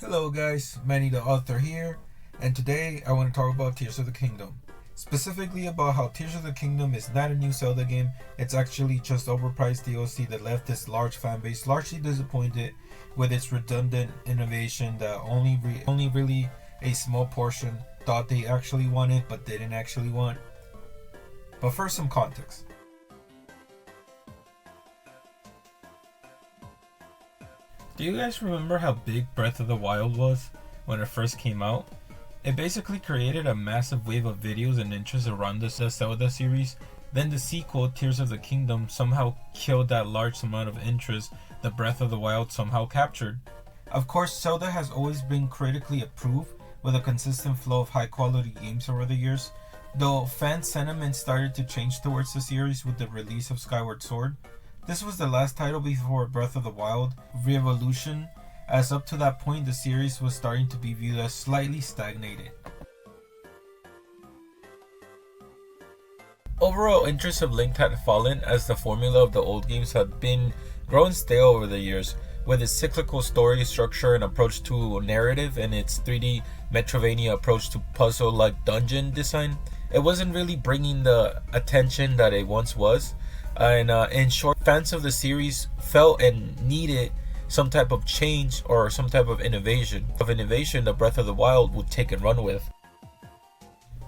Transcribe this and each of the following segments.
Hello guys, Manny the author here, and today I want to talk about Tears of the Kingdom. Specifically about how Tears of the Kingdom is not a new Zelda game, it's actually just overpriced DLC that left this large fanbase largely disappointed with its redundant innovation that only really a small portion thought they actually wanted but didn't actually want. But first, some context. Do you guys remember how big Breath of the Wild was when it first came out? It basically created a massive wave of videos and interest around the Zelda series. Then the sequel, Tears of the Kingdom, somehow killed that large amount of interest that Breath of the Wild somehow captured. Of course, Zelda has always been critically approved with a consistent flow of high quality games over the years, though fan sentiment started to change towards the series with the release of Skyward Sword. This was the last title before Breath of the Wild Revolution, as up to that point the series was starting to be viewed as slightly stagnated. Overall interest of Link had fallen as the formula of the old games had been grown stale over the years, with its cyclical story structure and approach to narrative and its 3D Metroidvania approach to puzzle-like dungeon design. It wasn't really bringing the attention that it once was. And in short, fans of the series felt and needed some type of change or some type of innovation. That Breath of the Wild would take and run with.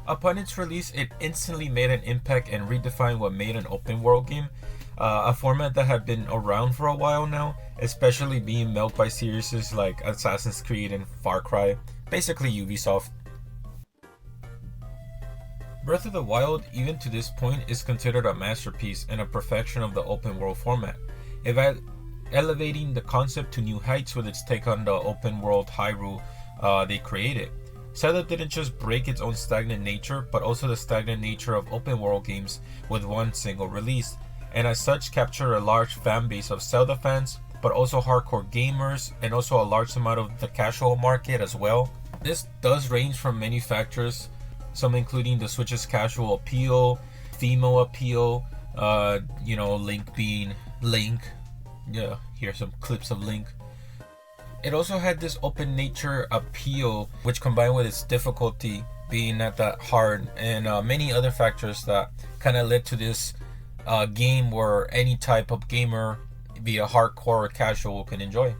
Upon its release, it instantly made an impact and redefined what made an open world game, a format that had been around for a while now, especially being milked by series like Assassin's Creed and Far Cry, basically Ubisoft. Breath of the Wild, even to this point, is considered a masterpiece and a perfection of the open world format, elevating the concept to new heights with its take on the open world Hyrule they created. Zelda didn't just break its own stagnant nature, but also the stagnant nature of open world games with one single release, and as such captured a large fan base of Zelda fans, but also hardcore gamers, and also a large amount of the casual market as well. This does range from many factors, some including the Switch's casual appeal, female appeal, Link being Link. Yeah, here's some clips of Link. It also had this open nature appeal, which combined with its difficulty being not that hard, and many other factors that kind of led to this game where any type of gamer, be a hardcore or casual, can enjoy.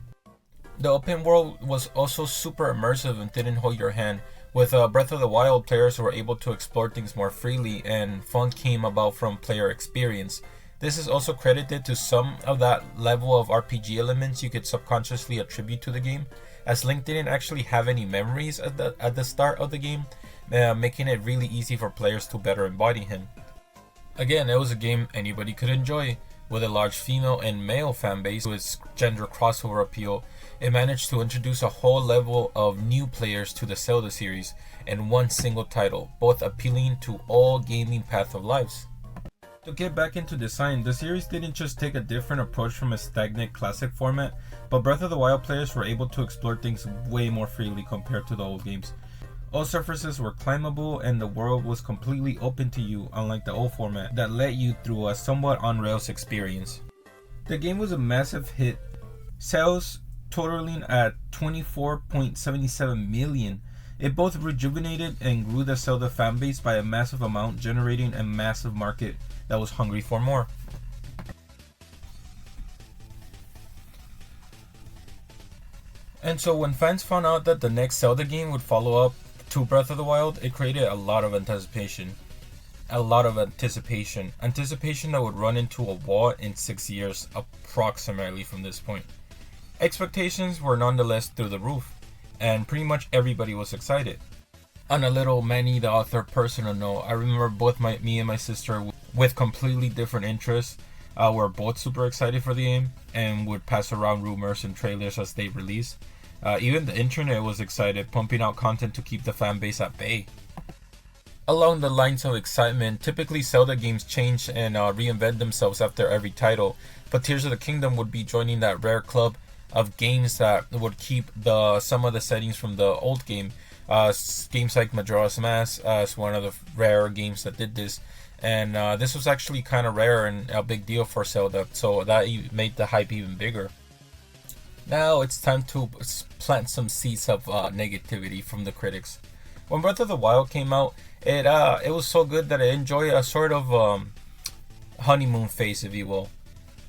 The open world was also super immersive and didn't hold your hand. With Breath of the Wild, players were able to explore things more freely, and fun came about from player experience. This is also credited to some of that level of RPG elements you could subconsciously attribute to the game, as Link didn't actually have any memories at the start of the game, making it really easy for players to better embody him. Again, it was a game anybody could enjoy. With a large female and male fanbase with its gender crossover appeal, it managed to introduce a whole level of new players to the Zelda series in one single title, both appealing to all gaming path of lives. To get back into design, the series didn't just take a different approach from a stagnant classic format, but Breath of the Wild players were able to explore things way more freely compared to the old games. All surfaces were climbable and the world was completely open to you, unlike the old format that led you through a somewhat on-rails experience. The game was a massive hit, sales totaling at 24.77 million. It both rejuvenated and grew the Zelda fanbase by a massive amount, generating a massive market that was hungry for more. And so when fans found out that the next Zelda game would follow up to Breath of the Wild, it created a lot of anticipation. Anticipation that would run into a wall in 6 years approximately from this point. Expectations were nonetheless through the roof, and pretty much everybody was excited. On a little Manny the author personal note, I remember both me and my sister with completely different interests were both super excited for the game and would pass around rumors and trailers as they released. Even the internet was excited, pumping out content to keep the fan base at bay. Along the lines of excitement, typically Zelda games change and reinvent themselves after every title, but Tears of the Kingdom would be joining that rare club of games that would keep some of the settings from the old game. Games like Majora's Mask is one of the rare games that did this, and this was actually kind of rare and a big deal for Zelda, so that made the hype even bigger. Now it's time to plant some seeds of negativity from the critics. When Breath of the Wild came out, it was so good that I enjoyed a sort of honeymoon phase, if you will.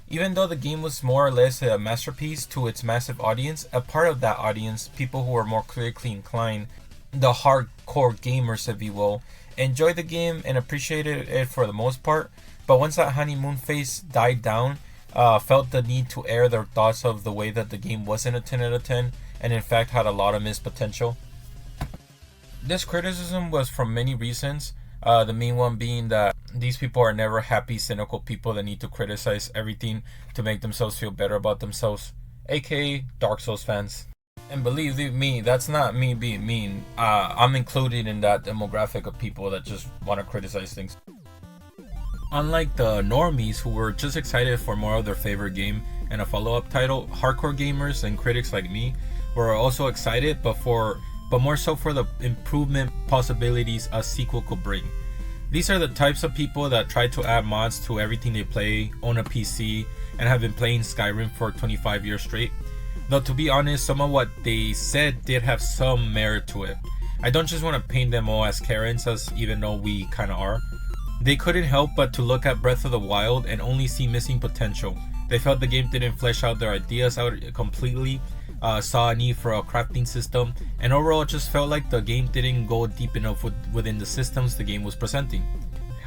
Even though the game was more or less a masterpiece to its massive audience, a part of that audience, people who were more critically inclined, the hardcore gamers, if you will, enjoyed the game and appreciated it for the most part. But once that honeymoon phase died down, felt the need to air their thoughts of the way that the game wasn't a 10 out of 10 and in fact had a lot of missed potential. This criticism was from many reasons. The main one being that these people are never happy, cynical people that need to criticize everything to make themselves feel better about themselves, aka Dark Souls fans. And believe me, that's not me being mean. I'm included in that demographic of people that just want to criticize things. Unlike the normies who were just excited for more of their favorite game and a follow-up title, hardcore gamers and critics like me were also excited, but more so for the improvement possibilities a sequel could bring. These are the types of people that try to add mods to everything they play, own a PC, and have been playing Skyrim for 25 years straight. Though to be honest, some of what they said did have some merit to it. I don't just want to paint them all as Karens, as even though we kinda are. They couldn't help but to look at Breath of the Wild and only see missing potential. They felt the game didn't flesh out their ideas out completely, saw a need for a crafting system, and overall it just felt like the game didn't go deep enough within the systems the game was presenting.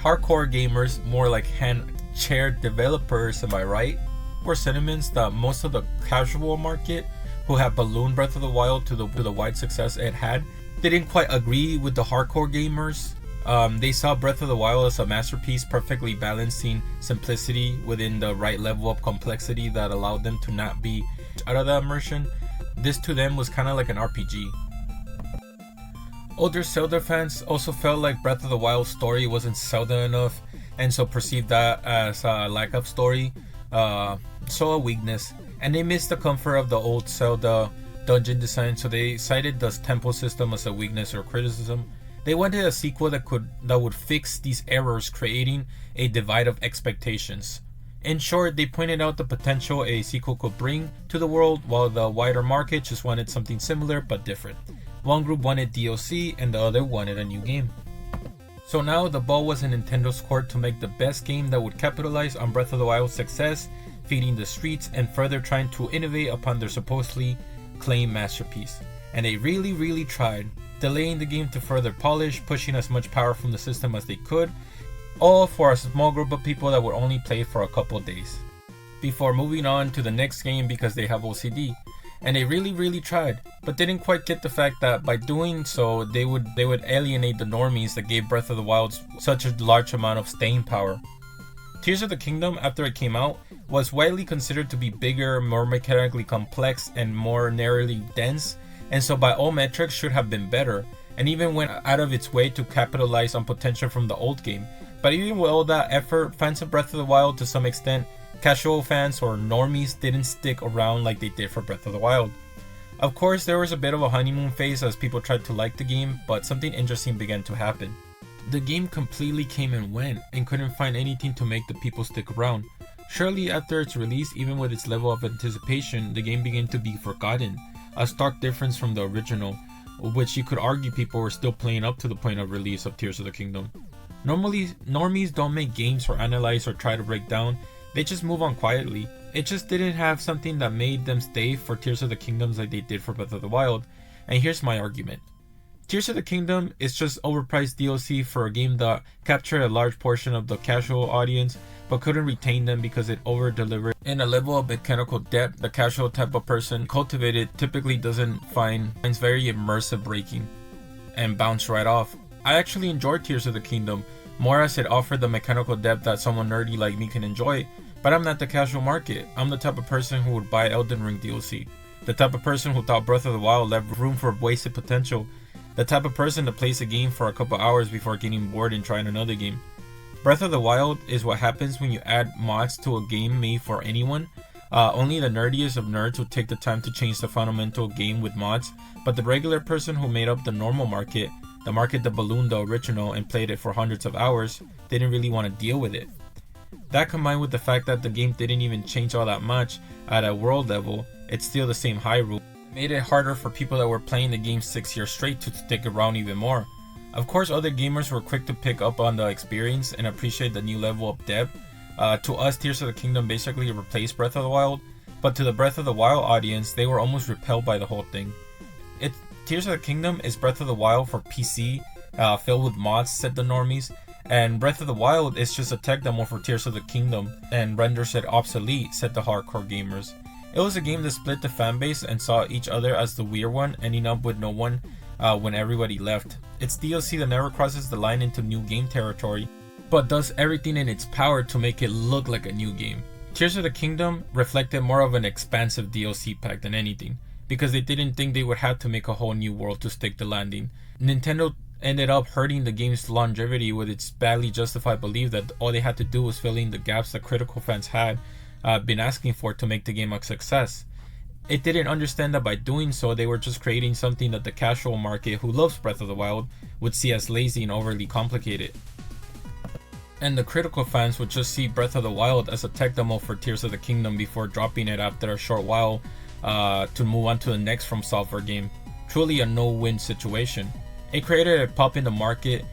Hardcore gamers, more like hand-chair developers, am I right? Were sentiments that most of the casual market, who have ballooned Breath of the Wild to the wide success it had, didn't quite agree with the hardcore gamers. They saw Breath of the Wild as a masterpiece, perfectly balancing simplicity within the right level of complexity that allowed them to not be out of that immersion. This to them was kind of like an RPG. Older Zelda fans also felt like Breath of the Wild's story wasn't Zelda enough, and so perceived that as a lack of story, so a weakness, and they missed the comfort of the old Zelda dungeon design, so they cited the temple system as a weakness or criticism. They wanted a sequel that would fix these errors, creating a divide of expectations. In short, they pointed out the potential a sequel could bring to the world, while the wider market just wanted something similar but different. One group wanted DLC and the other wanted a new game. So now the ball was in Nintendo's court to make the best game that would capitalize on Breath of the Wild's success, feeding the streets and further trying to innovate upon their supposedly claimed masterpiece. And they really tried, delaying the game to further polish, pushing as much power from the system as they could, all for a small group of people that would only play for a couple days, before moving on to the next game because they have OCD. And they really tried, but didn't quite get the fact that by doing so they would alienate the normies that gave Breath of the Wild such a large amount of staying power. Tears of the Kingdom, after it came out, was widely considered to be bigger, more mechanically complex, and more narrowly dense, and so by all metrics should have been better, and even went out of its way to capitalize on potential from the old game. But even with all that effort, fans of Breath of the Wild, to some extent, casual fans or normies, didn't stick around like they did for Breath of the Wild. Of course, there was a bit of a honeymoon phase as people tried to like the game, but something interesting began to happen. The game completely came and went, and couldn't find anything to make the people stick around. Shortly after its release, even with its level of anticipation, the game began to be forgotten, a stark difference from the original, which you could argue people were still playing up to the point of release of Tears of the Kingdom. Normally, normies don't make games or analyze or try to break down, they just move on quietly. It just didn't have something that made them stay for Tears of the Kingdom like they did for Breath of the Wild, and here's my argument. Tears of the Kingdom is just overpriced DLC for a game that captured a large portion of the casual audience, but couldn't retain them because it over-delivered in a level of mechanical depth the casual type of person cultivated typically finds very immersive breaking and bounce right off. I actually enjoyed Tears of the Kingdom, more as it offered the mechanical depth that someone nerdy like me can enjoy, but I'm not the casual market. I'm the type of person who would buy Elden Ring DLC, the type of person who thought Breath of the Wild left room for wasted potential, the type of person that plays a game for a couple hours before getting bored and trying another game. Breath of the Wild is what happens when you add mods to a game made for anyone. Only the nerdiest of nerds would take the time to change the fundamental game with mods, but the regular person who made up the normal market, the market that ballooned the original and played it for hundreds of hours, didn't really want to deal with it. That combined with the fact that the game didn't even change all that much at a world level, it's still the same Hyrule. It made it harder for people that were playing the game 6 years straight to stick around even more. Of course, other gamers were quick to pick up on the experience and appreciate the new level of depth. To us, Tears of the Kingdom basically replaced Breath of the Wild, but to the Breath of the Wild audience, they were almost repelled by the whole thing. Tears of the Kingdom is Breath of the Wild for PC, filled with mods, said the normies, and Breath of the Wild is just a tech demo for Tears of the Kingdom and renders it obsolete, said the hardcore gamers. It was a game that split the fanbase and saw each other as the weird one, ending up with no one when everybody left. It's DLC that never crosses the line into new game territory, but does everything in its power to make it look like a new game. Tears of the Kingdom reflected more of an expansive DLC pack than anything, because they didn't think they would have to make a whole new world to stick the landing. Nintendo ended up hurting the game's longevity with its badly justified belief that all they had to do was fill in the gaps that critical fans had been asking for to make the game a success. It didn't understand that by doing so, they were just creating something that the casual market who loves Breath of the Wild would see as lazy and overly complicated. And the critical fans would just see Breath of the Wild as a tech demo for Tears of the Kingdom before dropping it after a short while to move on to the next From Software game. Truly a no-win situation. It created a pop in the market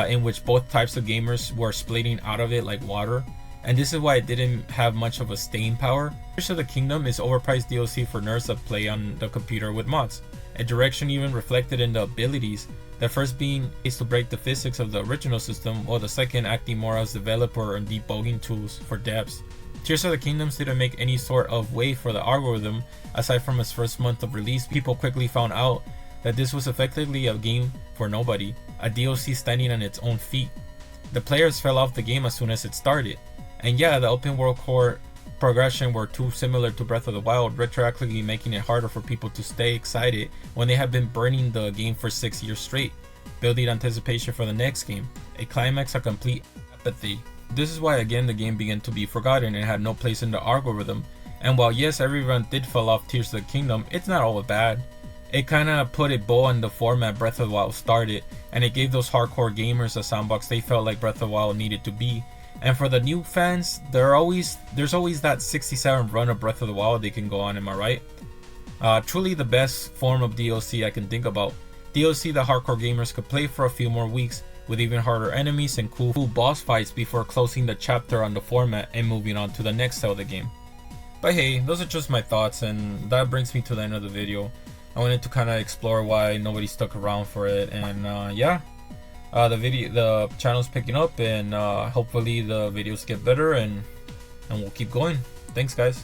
in which both types of gamers were splitting out of it like water, and this is why it didn't have much of a staying power. Tears of the Kingdom is overpriced DLC for nerds that play on the computer with mods. A direction even reflected in the abilities, the first being is to break the physics of the original system, while the second acting more as developer and debugging tools for devs. Tears of the Kingdom didn't make any sort of way for the algorithm. Aside from its first month of release, people quickly found out that this was effectively a game for nobody, a DLC standing on its own feet. The players fell off the game as soon as it started. And yeah, the open world core progression were too similar to Breath of the Wild, retroactively making it harder for people to stay excited when they have been burning the game for 6 years straight, building anticipation for the next game, a climax of complete apathy. This is why again the game began to be forgotten and had no place in the algorithm. And while yes, everyone did fall off Tears of the Kingdom, it's not all bad. It kinda put a bow on the format Breath of the Wild started, and it gave those hardcore gamers a sandbox they felt like Breath of the Wild needed to be. And for the new fans, there's always that 67 run of Breath of the Wild they can go on, am I right? Truly the best form of DLC I can think about. DLC that hardcore gamers could play for a few more weeks, with even harder enemies and cool boss fights before closing the chapter on the format and moving on to the next Zelda game. But hey, those are just my thoughts, and that brings me to the end of the video. I wanted to kind of explore why nobody stuck around for it, and yeah. The channel's picking up, and hopefully the videos get better, and we'll keep going. Thanks guys.